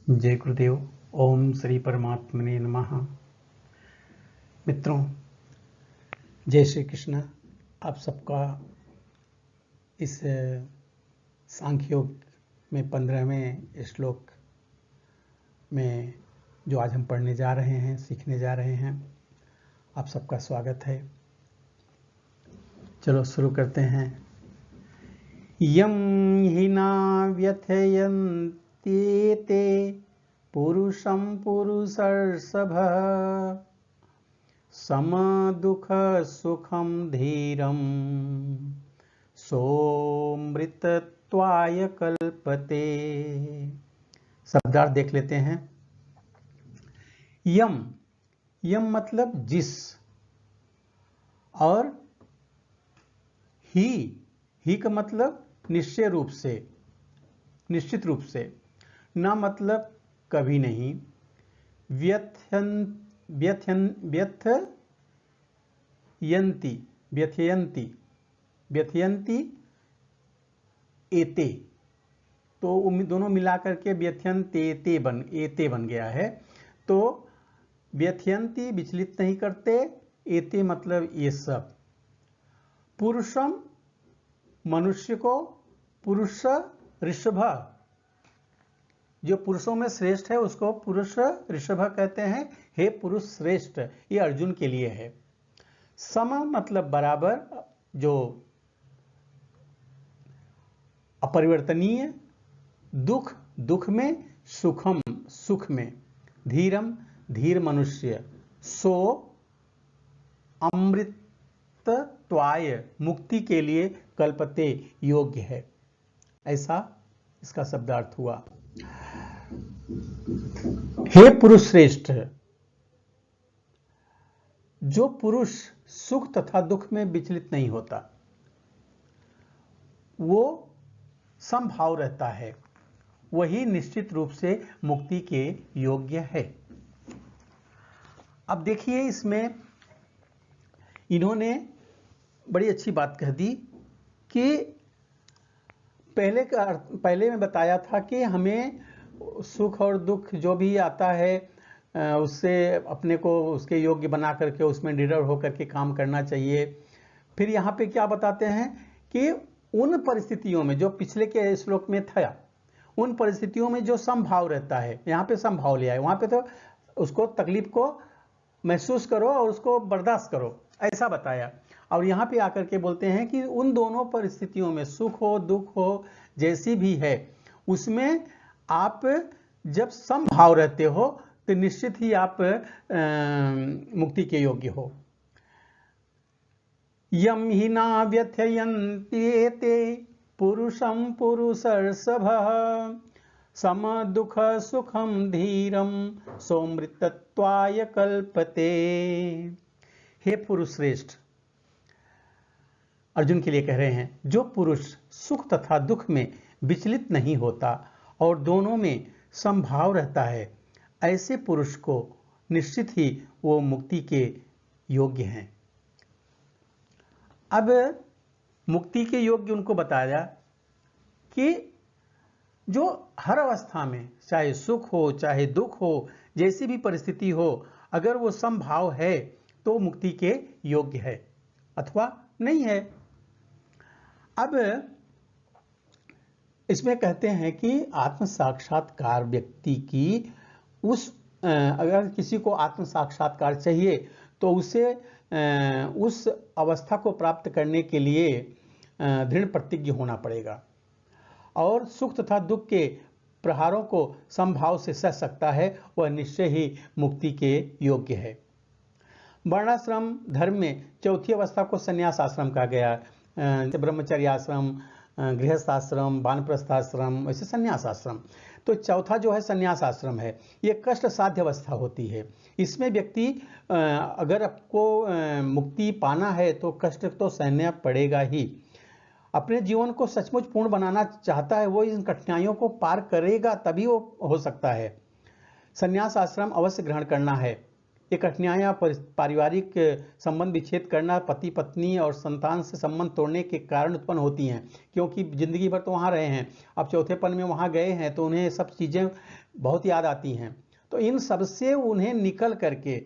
जय गुरुदेव। ओम श्री परमात्मने नमः। मित्रों, जय श्री कृष्ण। आप सबका इस सांख्य योग में 15वें श्लोक में जो आज हम पढ़ने जा रहे हैं, सीखने जा रहे हैं, आप सबका स्वागत है। चलो शुरू करते हैं। यम हि न व्यथयन्ति ते पुरुषं पुरुषर्षभः समदुःख सुखं धीरं सोऽमृतत्वाय कल्पते। शब्दार्थ देख लेते हैं। यम, यम मतलब जिस, और ही का मतलब निश्चय रूप से, निश्चित रूप से। न मतलब कभी नहीं। व्यथयन्ति एते, तो दोनों मिलाकर के व्यथयन्ते बन गया है। तो व्यथयन्ति विचलित नहीं करते, एते मतलब ये सब। पुरुषम मनुष्य को, पुरुष ऋषभ, जो पुरुषों में श्रेष्ठ है उसको पुरुष ऋषभ कहते हैं। हे पुरुष श्रेष्ठ, ये अर्जुन के लिए है। सम मतलब बराबर, जो अपरिवर्तनीय, दुख दुख में, सुखम सुख में, धीरम धीर मनुष्य, सो अमृतत्वाय मुक्ति के लिए कल्पते योग्य है। ऐसा इसका शब्दार्थ हुआ। हे पुरुष श्रेष्ठ, जो पुरुष सुख तथा दुख में विचलित नहीं होता, वो समभाव रहता है, वही निश्चित रूप से मुक्ति के योग्य है। अब देखिए, इसमें इन्होंने बड़ी अच्छी बात कह दी कि पहले में बताया था कि हमें सुख और दुख जो भी आता है उससे अपने को उसके योग्य बना करके उसमें निडर होकर के काम करना चाहिए। फिर यहाँ पे क्या बताते हैं कि उन परिस्थितियों में, जो पिछले के श्लोक में था, उन परिस्थितियों में जो समभाव रहता है, यहाँ पे समभाव लिया है, वहाँ पे तो उसको तकलीफ को महसूस करो और उसको बर्दाश्त करो, ऐसा बताया। और यहाँ पे आकर के बोलते हैं कि उन दोनों परिस्थितियों में, सुख हो दुख हो जैसी भी है, उसमें आप जब समभाव रहते हो तो निश्चित ही आप मुक्ति के योग्य हो। यम हि न व्यथयन्ति एते पुरुषं पुरुषर्षभः सम दुख सुखम धीरम सोऽमृतत्वाय कल्पते। हे पुरुष श्रेष्ठ, अर्जुन के लिए कह रहे हैं, जो पुरुष सुख तथा दुख में विचलित नहीं होता और दोनों में समभाव रहता है, ऐसे पुरुष को निश्चित ही वो मुक्ति के योग्य हैं। अब मुक्ति के योग्य उनको बताया कि जो हर अवस्था में, चाहे सुख हो चाहे दुख हो, जैसी भी परिस्थिति हो, अगर वो समभाव है तो मुक्ति के योग्य है अथवा नहीं है। अब इसमें कहते हैं कि आत्म साक्षात्कार व्यक्ति की अगर किसी को आत्म साक्षात्कार चाहिए तो उसे उस अवस्था को प्राप्त करने के लिए दृढ़ प्रतिज्ञ होना पड़ेगा, और सुख तथा दुख के प्रहारों को समभाव से सह सकता है, वह निश्चय ही मुक्ति के योग्य है। वर्णाश्रम धर्म में चौथी अवस्था को संन्यास आश्रम कहा गया। ब्रह्मचर्य आश्रम, गृहस्थ आश्रम, वानप्रस्थ आश्रम, ऐसे संन्यास आश्रम। तो चौथा जो है संन्यास आश्रम है, ये कष्ट साध्य अवस्था होती है। इसमें व्यक्ति अगर आपको मुक्ति पाना है तो कष्ट तो सहना पड़ेगा ही। अपने जीवन को सचमुच पूर्ण बनाना चाहता है, वो इन कठिनाइयों को पार करेगा, तभी वो हो सकता है। संन्यास आश्रम अवश्य ग्रहण करना है। ये कठिनाइयाँ पारिवारिक संबंध विच्छेद करना, पति पत्नी और संतान से संबंध तोड़ने के कारण उत्पन्न होती हैं, क्योंकि जिंदगी भर तो वहाँ रहे हैं, अब चौथेपन में वहाँ गए हैं तो उन्हें सब चीज़ें बहुत याद आती हैं। तो इन सब से उन्हें निकल करके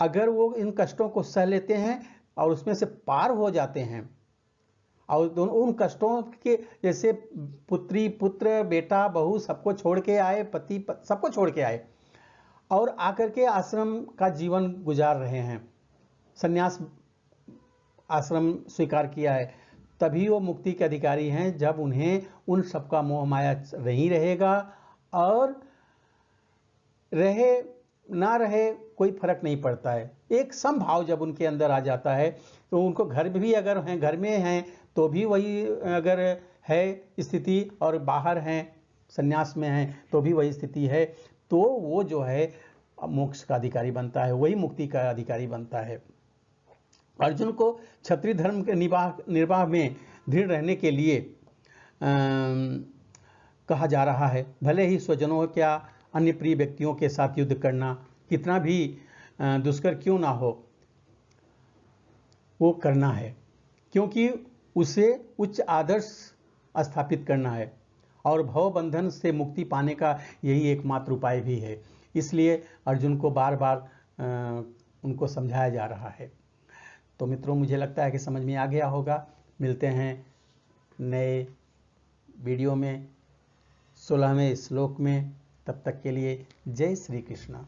अगर वो इन कष्टों को सह लेते हैं और उसमें से पार हो जाते हैं, और दोनों उन कष्टों के, जैसे पुत्री पुत्र बेटा बहू सबको छोड़ के आए, पति सबको छोड़ के आए और आकर के आश्रम का जीवन गुजार रहे हैं, संन्यास आश्रम स्वीकार किया है, तभी वो मुक्ति के अधिकारी हैं, जब उन्हें उन सबका मोह माया नहीं रहेगा, और रहे ना रहे कोई फर्क नहीं पड़ता है। एक समभाव जब उनके अंदर आ जाता है तो उनको घर भी अगर हैं, घर में हैं तो भी वही अगर है स्थिति, और बाहर हैं संन्यास में हैं तो भी वही स्थिति है, तो वो जो है मोक्ष का अधिकारी बनता है, वही मुक्ति का अधिकारी बनता है। अर्जुन को क्षत्रिय धर्म के निर्वाह में दृढ़ रहने के लिए कहा जा रहा है। भले ही स्वजनों क्या अन्य प्रिय व्यक्तियों के साथ युद्ध करना कितना भी दुष्कर क्यों ना हो, वो करना है, क्योंकि उसे उच्च आदर्श स्थापित करना है, और भव बंधन से मुक्ति पाने का यही एकमात्र उपाय भी है। इसलिए अर्जुन को बार बार उनको समझाया जा रहा है। तो मित्रों, मुझे लगता है कि समझ में आ गया होगा। मिलते हैं नए वीडियो में 16वें श्लोक में। तब तक के लिए जय श्री कृष्ण।